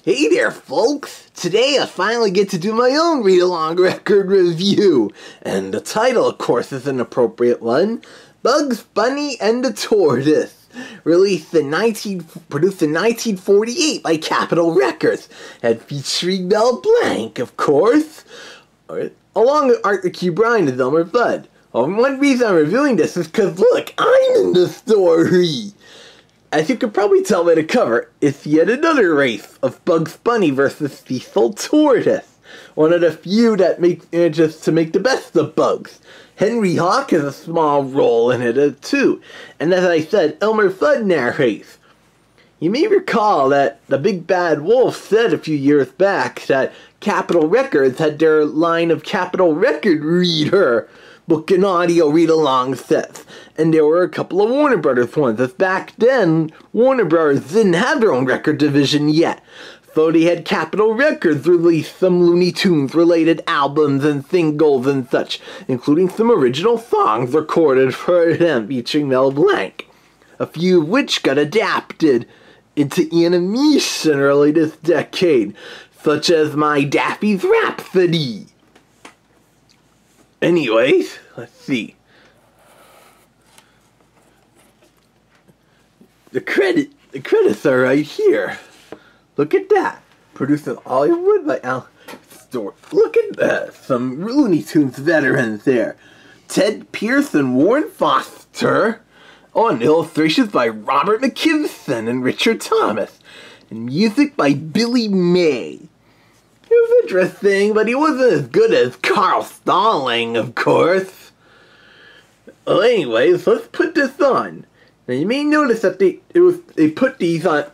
Hey there, folks! Today I finally get to do my own read-along record review. And the title, of course, is an appropriate one. Bugs Bunny and the Tortoise. Produced in 1948 by Capitol Records. And featuring Mel Blanc, of course. Along with Arthur Q. Bryan and Elmer Fudd. One reason I'm reviewing this is because, look, I'm in the story! As you can probably tell by the cover, it's yet another race of Bugs Bunny versus Cecil Tortoise. One of the few that manages to make the best of Bugs. Henry Hawk has a small role in it too. And as I said, Elmer Fudd narrates. You may recall that the Big Bad Wolf said a few years back that Capitol Records had their line of Capitol Record Reader book and audio read-along sets. And there were a couple of Warner Brothers ones, as back then, Warner Brothers didn't have their own record division yet. So they had Capitol Records release some Looney Tunes related albums and singles and such, including some original songs recorded for them featuring Mel Blanc. A few of which got adapted into animation early this decade, such as My Daffy's Rhapsody. Anyways, let's see. The credits are right here. Look at that. Produced in Hollywood by Al Store. Look at that. Some Looney Tunes veterans there. Ted Pierce and Warren Foster. Oh, and illustrations by Robert McKimson and Richard Thomas. And music by Billy May. He was interesting, but he wasn't as good as Carl Stalling, of course. Well, anyways, let's put this on. Now, you may notice that they put these on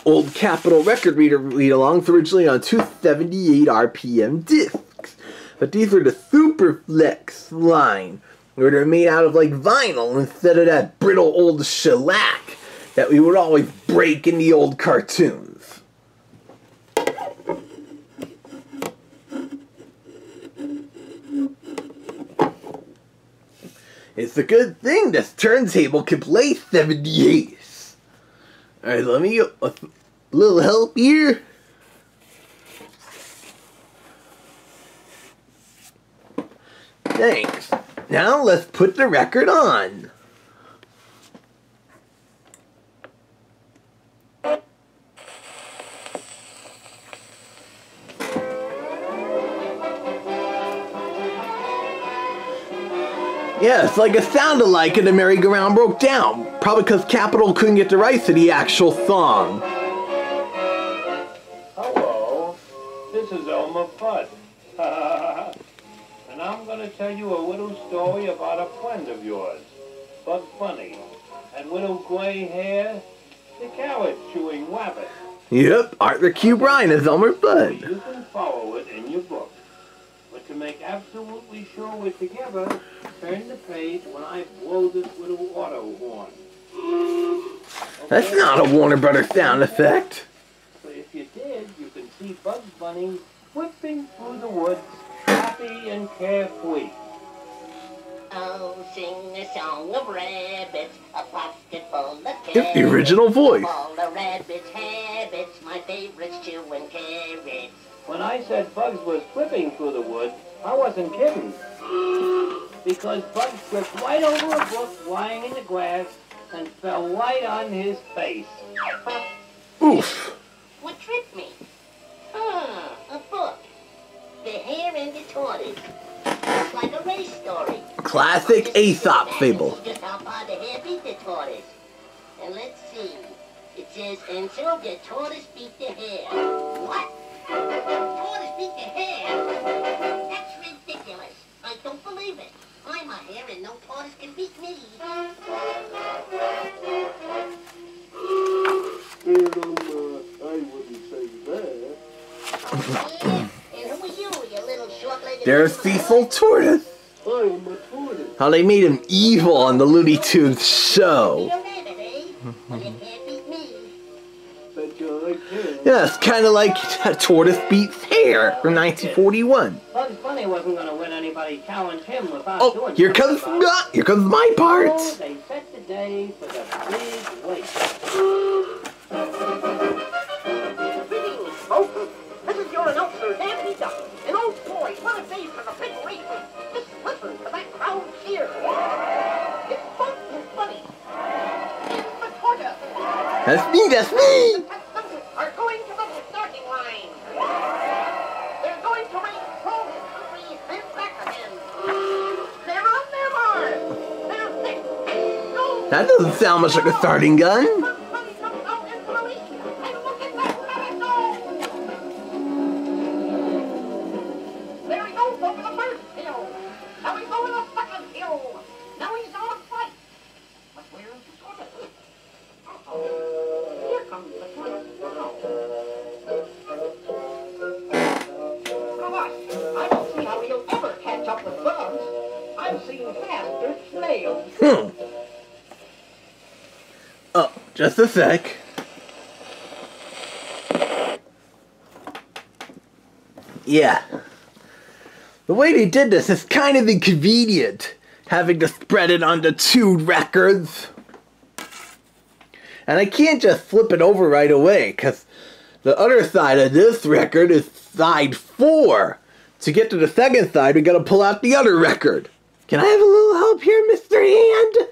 old Capitol Record Reader read-alongs originally on 278 RPM discs. But these are the Superflex line, where they're made out of like vinyl instead of that brittle old shellac that we would always break in the old cartoons. It's a good thing this turntable can play 78s. Alright, let me get a little help here. Thanks. Now let's put the record on. Yeah, it's like it sounded like and the merry-go-round broke down. Probably because Capitol couldn't get the rights to the actual song. Hello, this is Elmer Fudd. And I'm going to tell you a little story about a friend of yours, Bugs Bunny. And little gray hair, the carrot-chewing rabbit. Yep, Arthur Q. Bryan is Elmer Fudd. You can follow it in your book. But to make absolutely sure we're together, turn the page when I blow this little auto horn. Okay? That's not a Warner Brothers sound effect. So if you did, you can see Bugs Bunny whipping through the woods, happy and carefree. Oh, sing a song of rabbits, a pocket full of carrots. It's the original voice. All the rabbits' habits, my favorite's chewing carrots. When I said Bugs was flipping through the woods, I wasn't kidding. Because Bugs slipped right over a book lying in the grass and fell right on his face. Oof. What tripped me? Ah, a book. The Hare and the Tortoise. It's like a race story. Classic Aesop fable. Just how far the hare beat the tortoise. And let's see. It says, and so the tortoise beat the hare. What? Tortoise beat the hare? That's ridiculous. I don't believe it. I'm a hare and no tortoise can beat me. I wouldn't say that. Yeah, and who are you little short-legged... There's Cecil Tortoise. I'm a tortoise. How they made him evil on the Looney Tunes show. Be a rabbit, eh? Well, you can't beat me. Bet you I can. Yeah, it's kind of like Tortoise Beats Hare from 1941. Bugs Bunny wasn't going to win anybody challenge him without Oh, doing here comes my part. So they set the day for the big race. Pretty That's me! Are going to the starting line. They're going to race home country and back again. They're on their mark. They're set. Go. That doesn't sound much like a starting gun. And look at that rabbit go. There he goes over the first hill. Now he's over the second hill. Now he's on fight. But where is the tortoise? Here comes the tortoise. I don't see how he'll ever catch up with Bugs. I've seen faster snails. Oh, just a sec. Yeah. The way they did this is kind of inconvenient, having to spread it onto 2 records. And I can't just flip it over right away, because the other side of this record is side 4. To get to the second side, we gotta pull out the other record. Can I have a little help here, Mr. Hand?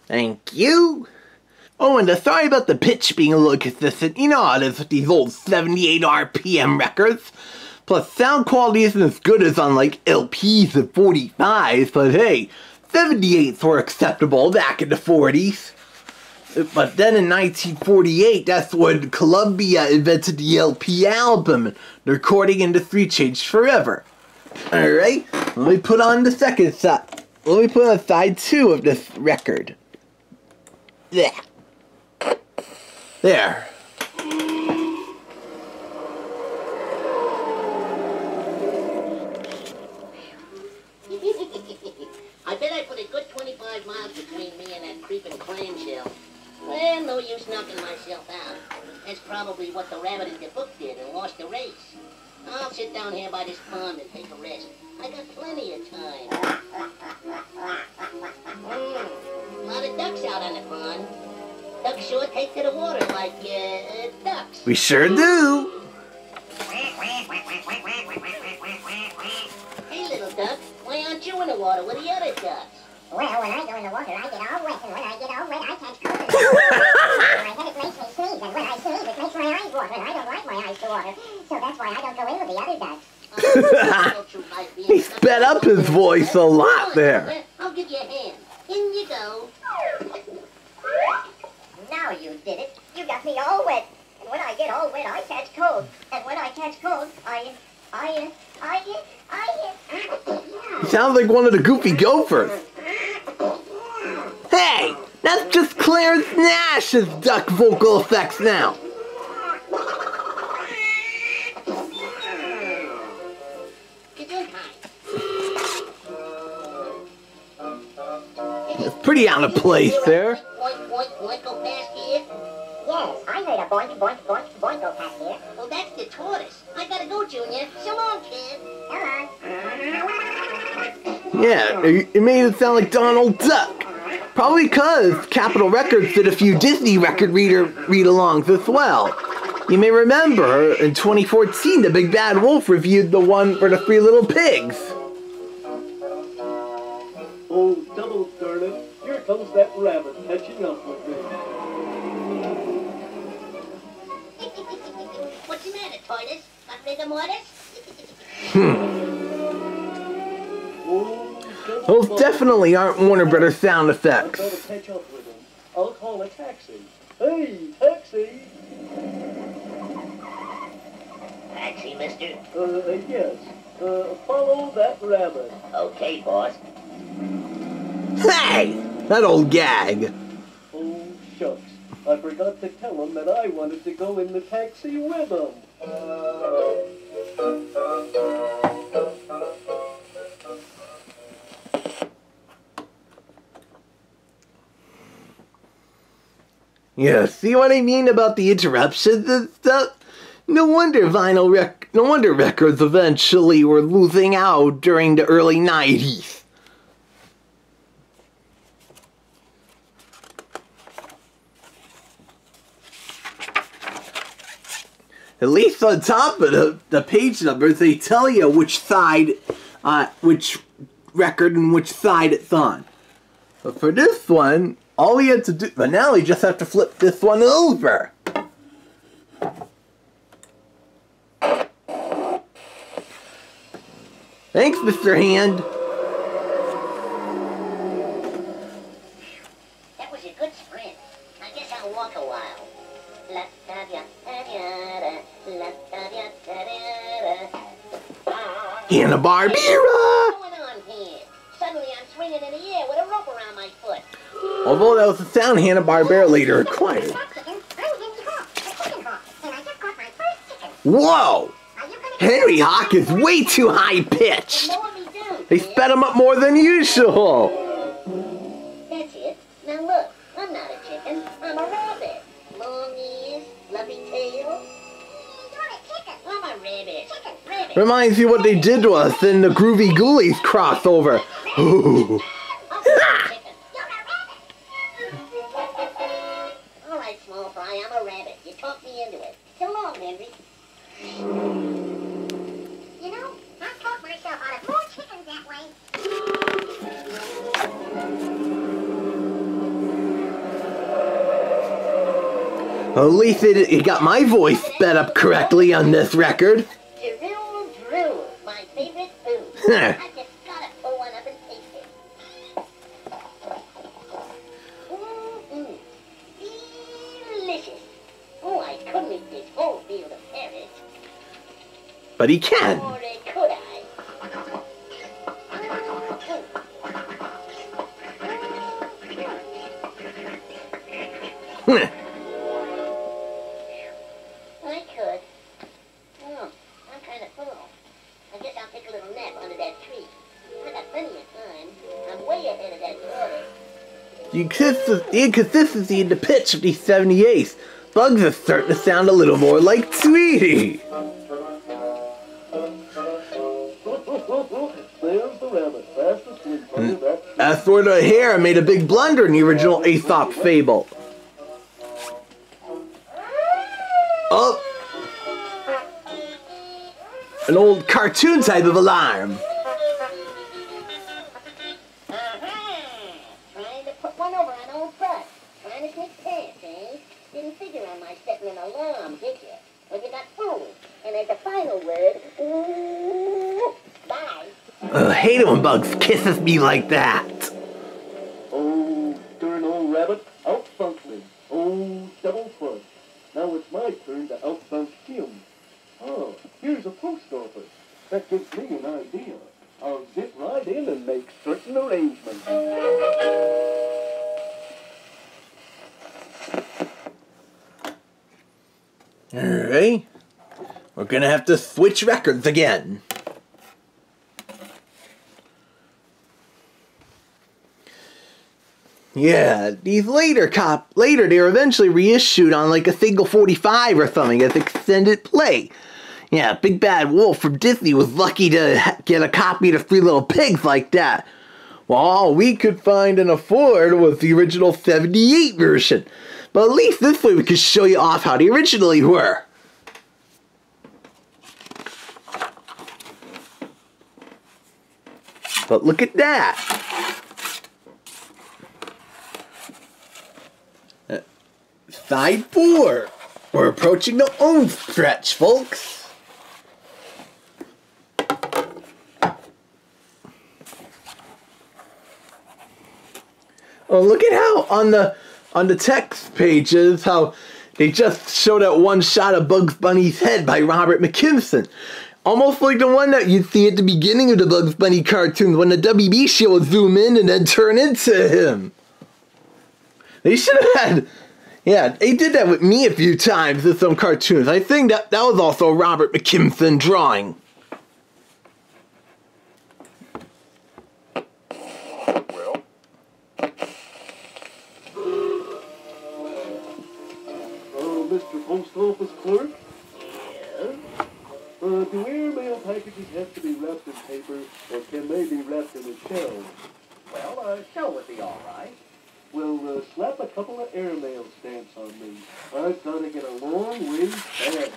Thank you. Oh, and sorry about the pitch being a little consistent. You know how it is with these old 78 RPM records. Plus, sound quality isn't as good as on, like, LPs and 45s, but hey, 78s were acceptable back in the 40s. But then in 1948, that's when Columbia invented the LP album, and the recording industry changed forever. Alright, let me put on the second side. Let me put on side 2 of this record. There. There. I bet I put a good 25 miles between me and that creeping clamshell. Well, no use knocking myself out. That's probably what the rabbit in the book did and lost the race. I'll sit down here by this pond and take a rest. I got plenty of time. A lot of ducks out on the pond. Ducks sure take to the water like, ducks. We sure do. Hey, little duck, why aren't you in the water with the other ducks? Well, when I go in the water, I get all wet, and when I get all wet, I catch cold. My head makes me sneeze, and when I sneeze, it makes my eyes water, and I don't like my eyes to water. So that's why I don't go in with the other ducks. He sped up his voice a lot there. I'll give you a hand. In you go. Now you did it. You got me all wet. And when I get all wet, I catch cold. And when I catch cold, Sounds like one of the Goofy Gophers. Hey, that's just Clarence Nash's duck vocal effects now. It's pretty out of place there. Boink, boink, boink, go past here. Yes, I heard a boink, boink, boink, boink go past here. Well, that's the tortoise. I gotta go, Junior. So long, kid. Come on. Yeah, it made it sound like Donald Duck. Probably because Capitol Records did a few Disney record read-alongs as well. You may remember, in 2014, the Big Bad Wolf reviewed the one for the 3 Little Pigs. Oh, double darn it. Here comes that rabbit catching up with me. What's the matter, tortoise? Got rigor mortis? Those definitely aren't Warner Brothers sound I've got effects. to catch up with him. I'll call a taxi. Hey, taxi! Taxi, mister. Yes. Follow that rabbit. Okay, boss. Hey! That old gag. Oh, shucks. I forgot to tell him that I wanted to go in the taxi with him. Yeah, see what I mean about the interruptions and stuff? No wonder records eventually were losing out during the early 90s. At least on top of the page numbers, they tell you which side, which record and which side it's on. But for this one, all we had to do, but now we just have to flip this one over. Thanks, Mr. Hand. That was a good sprint. I guess I'll walk a while. Hanna-Barbera! What's going on here? Suddenly I'm swinging in the air with a rope around my foot. Although that was the sound Hanna-Barbera later acquired. Whoa! Henry Hawk is way too high-pitched. They sped him up more than usual. That's it. Now look, I'm not a chicken. I'm a rabbit. Long ears, fluffy tail. You're a chicken. I'm a rabbit. Rabbit. Reminds you what they did to us in the Groovy Ghoulies crossover. Ooh. All right, small fry, I'm a rabbit. You talked me into it. So long, Henry. You know, I talked myself out of more chickens that way. At least it got my voice sped up correctly on this record. Drool, my favorite food. I just gotta pull one up and taste it. Delicious. Oh, I couldn't eat this whole field of carrots. But he can. Or could I? I could. Oh, I'm kind of full. I guess I'll take a little nap under that tree. I got plenty of time. I'm way ahead of that tortoise. The inconsistency in the pitch of these 78s. Bugs are starting to sound a little more like Tweety. There's the rabbit, fast asleep under that tree. As for the hare, made a big blunder in the original Aesop fable. Oh! An old cartoon type of alarm. Trying to put one over on old Bud. Trying to sneak past, eh? Didn't figure on my setting an alarm, did you? Well, you got fooled. And as the final word, bye. I hate it when Bugs kisses me like that. Oh, darn old rabbit, outfunked me. Oh, double fudge. Now it's my turn to outfunk him. Oh, here's a post office. That gives me an idea. I'll zip right in and make certain arrangements. Alright. We're gonna have to switch records again. Yeah, these later they were eventually reissued on like a single 45 or something as extended play. Yeah, Big Bad Wolf from Disney was lucky to get a copy of the Three Little Pigs like that. Well, all we could find and afford was the original 78 version. But at least this way we could show you off how they originally were. But look at that. Side 4. We're approaching the home stretch, folks. Oh, look at how on the text pages how they just showed that one shot of Bugs Bunny's head by Robert McKimson. Almost like the one that you'd see at the beginning of the Bugs Bunny cartoons when the WB show would zoom in and then turn into him. They should have had... Yeah, they did that with me a few times in some cartoons. I think that was also a Robert McKimson drawing. Well. Oh, Mr. Post Office Clerk? Yeah? Do airmail packages have to be wrapped in paper, or can they be wrapped in a shell? Well, a shell would be all right. Well, slap a couple of airmail stamps on me. I've got to get a long way fast.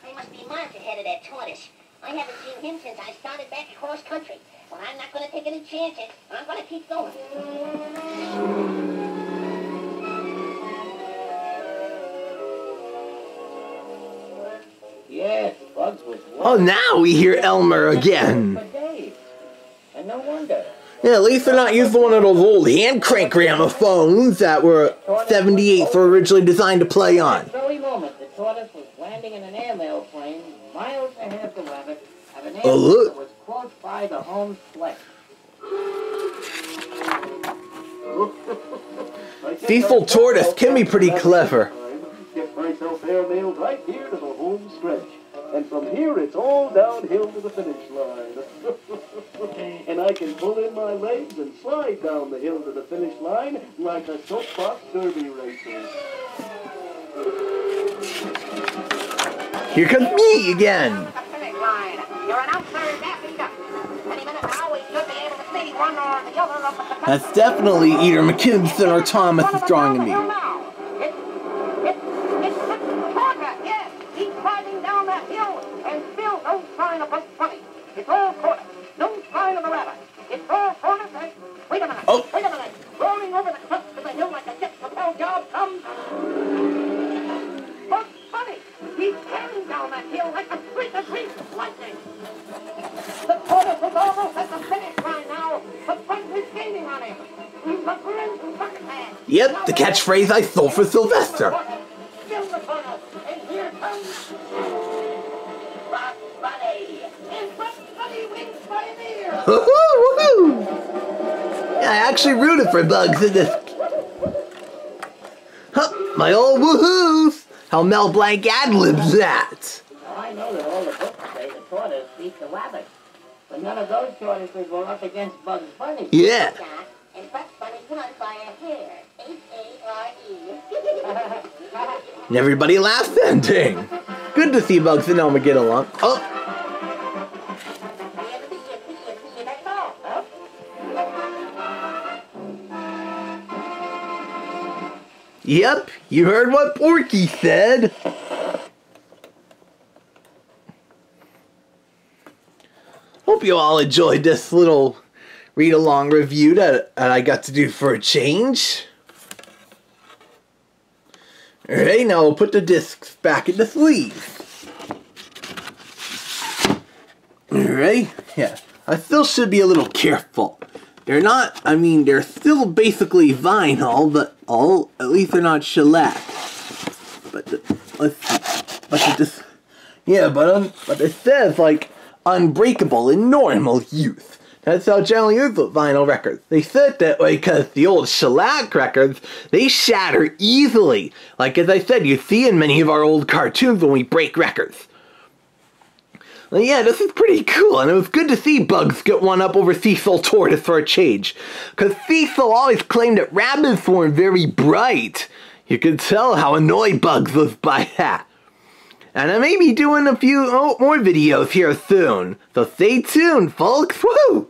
They must be miles ahead of that tortoise. I haven't seen him since I started back across country. Well, I'm not going to take any chances. I'm going to keep going. Yes, Bugs was Oh, now we hear Elmer again. for days. And no wonder. Yeah, at least they're not using one of those old hand crank gramophones that were 78s were originally designed to play on. At that very moment, the tortoise was landing in an airmail plane miles ahead of the rabbit at an Oh, airport look. that was close by the home sled. Cecil Tortoise can be pretty clever. Get myself airmailed right here to the home stretch. And from here, it's all downhill to the finish line. And I can pull in my legs and slide down the hill to the finish line like a soapbox derby racer. Here comes me again. The finish line. You're an outsider dapping up. Any minute now, we should be able to see one or the other of the... That's definitely either McKinson or Thomas is drawing me. It's Porter, yes. He's sliding down that hill, and still no sign of Bugs Bunny. It's all Porter. No sign of the rabbit. It's all Porter. Wait a minute. Oh. Wait a minute. Rolling over the crest of the hill like a jet propelled job comes Bugs Bunny. He's tearing down that hill like a streak of green lightning. The tortoise is almost at the finish line now, but Bugs is gaining on him. He's a grim bucket man. Yep, the catchphrase I stole for Sylvester. Still the tortoise, and here comes Bugs Bunny. And Bugs Bunny wins by a near. Woohoo! Woohoo! Yeah, I actually rooted for Bugs in this. Huh, my old woohoos! How Mel Blanc ad-libs that. Now, I know that all the books say the tortoise beat the rabbit. But none of those tortoises were up against Bugs Bunny. Yeah. And Bugs Bunny won by a hair. H-A-R-E. And everybody laughs ending. Good to see Bugs and Elmer get along. Oh, That's all, huh? yep, you heard what Porky said. Hope you all enjoyed this little read-along review that I got to do for a change. Alright, now we'll put the discs back in the sleeve. Alright, yeah. I still should be a little careful. They're not, I mean, they're still basically vinyl, but at least they're not shellac. But let's see. But it says, like, unbreakable in normal use. That's how generally used with vinyl records. They said that way because the old shellac records, they shatter easily. Like, as I said, you see in many of our old cartoons when we break records. Well, yeah, this is pretty cool, and it was good to see Bugs get one up over Cecil Tortoise for a change. Because Cecil always claimed that rabbits weren't very bright. You could tell how annoyed Bugs was by that. And I may be doing a few more videos here soon, so stay tuned, folks. Woo!